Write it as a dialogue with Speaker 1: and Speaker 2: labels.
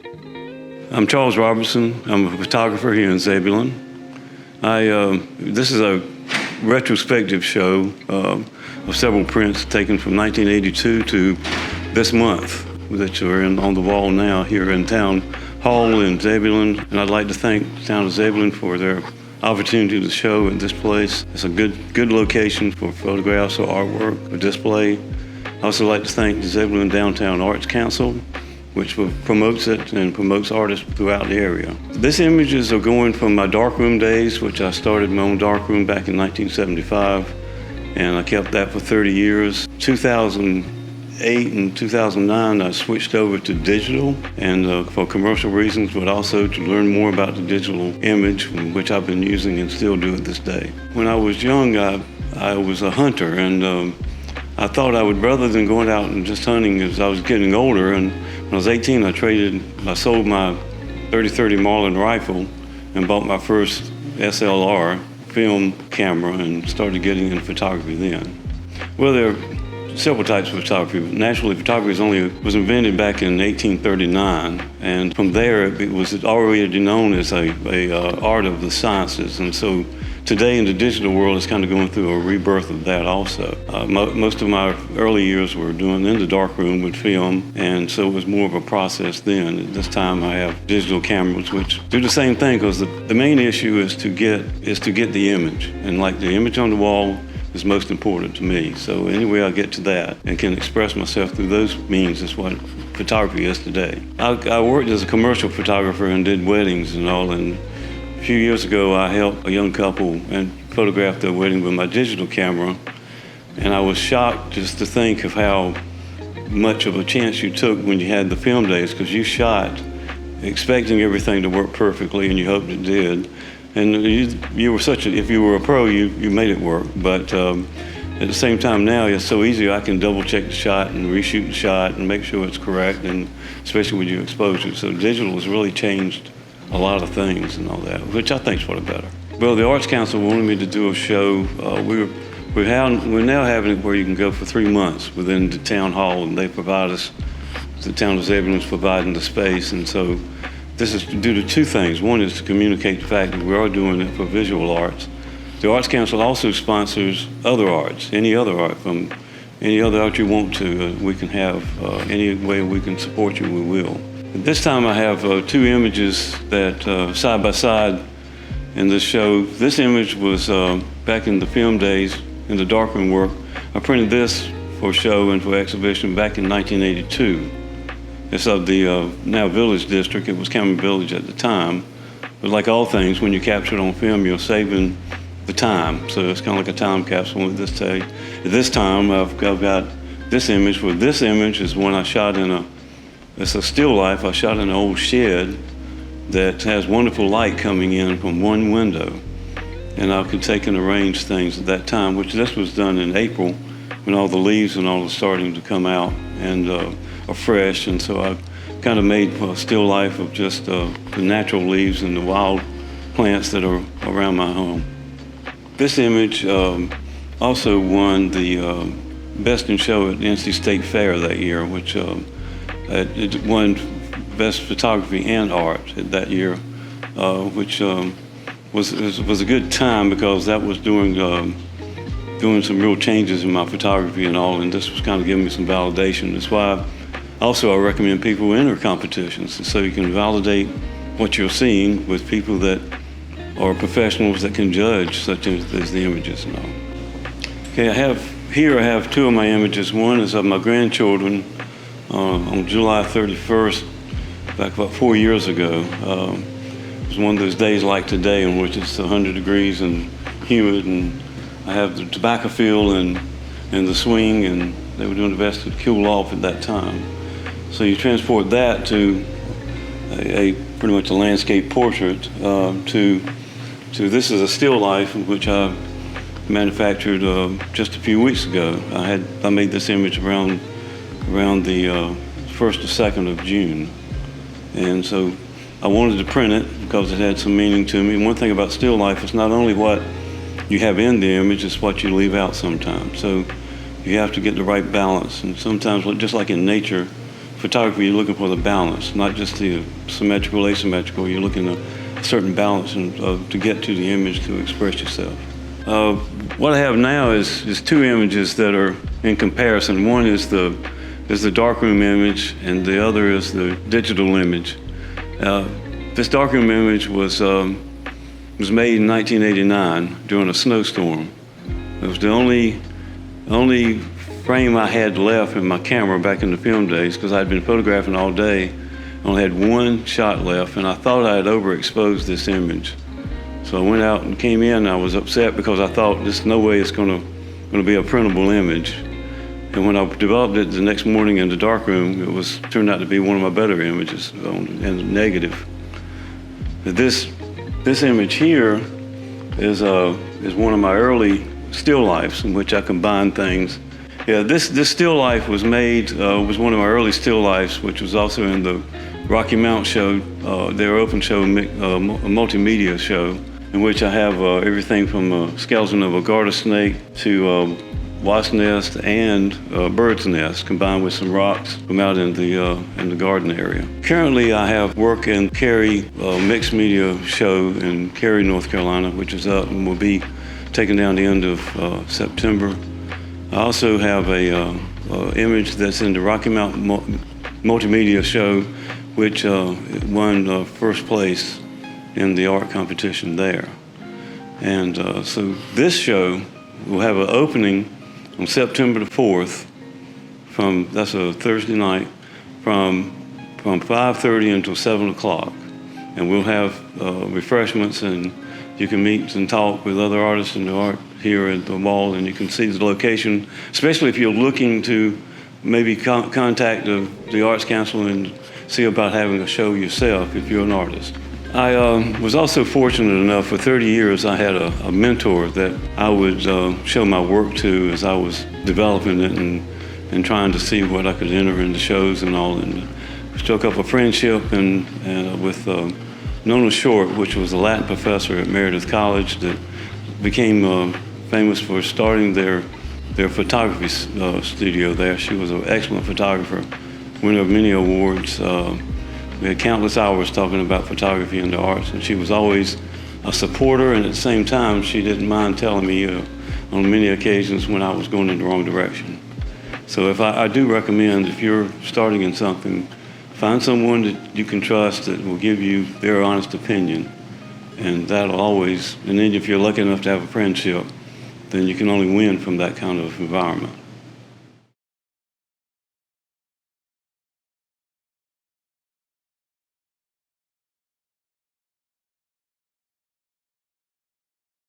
Speaker 1: I'm Charles Robertson. I'm a photographer here in Zebulon. This is a retrospective show of several prints taken from 1982 to this month that are on the wall now here in Town Hall in Zebulon. And I'd like to thank Town of Zebulon for their opportunity to show at this place. It's a good location for photographs or artwork or display. I also like to thank the Zebulon Downtown Arts Council, which promotes it and promotes artists throughout the area. These images are going from my darkroom days, which I started my own darkroom back in 1975, and I kept that for 30 years. 2008 and 2009, I switched over to digital, and for commercial reasons, but also to learn more about the digital image, which I've been using and still do to this day. When I was young, I was a hunter, and I thought I would, rather than going out and just hunting as I was getting older, and when I was 18, I sold my 30-30 Marlin rifle and bought my first SLR film camera and started getting into photography then. Well, there are several types of photography, but naturally photography was invented back in 1839, and from there it was already known as a art of the sciences, and so today in the digital world, it's kind of going through a rebirth of that also. Most of my early years were doing in the darkroom with film, and so it was more of a process then. At this time, I have digital cameras which do the same thing, because the main issue is to get the image, and like the image on the wall is most important to me. So any way I get to that and can express myself through those means is what photography is today. I worked as a commercial photographer and did weddings and all, and a few years ago, I helped a young couple and photographed their wedding with my digital camera, and I was shocked just to think of how much of a chance you took when you had the film days, because you shot expecting everything to work perfectly, and you hoped it did. And you were if you were a pro, you made it work. But at the same time now, it's so easy. I can double check the shot and reshoot the shot and make sure it's correct, and especially with your exposure. So digital has really changed a lot of things and all that, which I think is for the better. Well, the Arts Council wanted me to do a show. We're now having it where you can go for 3 months within the town hall, and they provide us, the Town of Zebulon is providing the space, and so this is due to two things. One is to communicate the fact that we are doing it for visual arts. The Arts Council also sponsors other arts, any other art, from any other art you want to. We can have any way we can support you, we will. This time I have two images that side by side in this show. This image was back in the film days, in the darkroom work. I printed this for show and for exhibition back in 1982. It's of the now Village District. It was Cameron Village at the time. But like all things, when you capture it on film, you're saving the time. So it's kind of like a time capsule with this day. At this time, I've got this image. Well, this image is one I shot it's a still life I shot in an old shed that has wonderful light coming in from one window. And I could take and arrange things at that time, which this was done in April when all the leaves and all are starting to come out and are fresh. And so I kind of made a still life of just the natural leaves and the wild plants that are around my home. This image also won the Best in Show at the NC State Fair that year, which it won Best Photography and Art that year, which was a good time, because that was doing some real changes in my photography and all, and this was kind of giving me some validation. That's why I recommend people enter competitions, so you can validate what you're seeing with people that are professionals that can judge, such as the images and all. Okay, I have two of my images. One is of my grandchildren on July 31st, back about 4 years ago. It was one of those days like today in which it's 100 degrees and humid, and I have the tobacco field and the swing, and they were doing the best to cool off at that time. So you transport that to a pretty much a landscape portrait to this is a still life, which I manufactured just a few weeks ago. I made this image around the 1st or 2nd of June, and so I wanted to print it because it had some meaning to me. And one thing about still life is not only what you have in the image, it's what you leave out sometimes. So you have to get the right balance, and sometimes, just like in nature, photography, you're looking for the balance, not just the symmetrical, asymmetrical. You're looking at a certain balance to get to the image to express yourself. What I have now is two images that are in comparison. One is the darkroom image, and the other is the digital image. This darkroom image was made in 1989 during a snowstorm. It was the only frame I had left in my camera back in the film days, because I'd been photographing all day. I only had one shot left, and I thought I had overexposed this image. So I went out and came in, and I was upset because I thought there's no way it's going to be a printable image. And when I developed it the next morning in the darkroom, it turned out to be one of my better images in negative. This image here is one of my early still lifes in which I combined things. Yeah, this still life was made, was one of my early still lifes, which was also in the Rocky Mount show, their open show, a multimedia show, in which I have everything from a skeleton of a garter snake to wasp nest and bird's nest, combined with some rocks from out in the garden area. Currently, I have work in Cary mixed media show in Cary, North Carolina, which is up and will be taken down the end of September. I also have a image that's in the Rocky Mountain multimedia show, which won first place in the art competition there. And so this show will have an opening on September the 4th, that's a Thursday night, from 5:30 until 7 o'clock. And we'll have refreshments, and you can meet and talk with other artists in the art here at the mall, and you can see the location, especially if you're looking to maybe contact the Arts Council and see about having a show yourself if you're an artist. I was also fortunate enough, for 30 years I had a mentor that I would show my work to as I was developing it and trying to see what I could enter into shows and all. And struck up a friendship with Nona Short, which was a Latin professor at Meredith College that became famous for starting their photography studio there. She was an excellent photographer, winner of many awards. We had countless hours talking about photography and the arts, and she was always a supporter, and at the same time, she didn't mind telling me on many occasions when I was going in the wrong direction. So I do recommend, if you're starting in something, find someone that you can trust that will give you their honest opinion, and that'll always, and then if you're lucky enough to have a friendship, then you can only win from that kind of environment.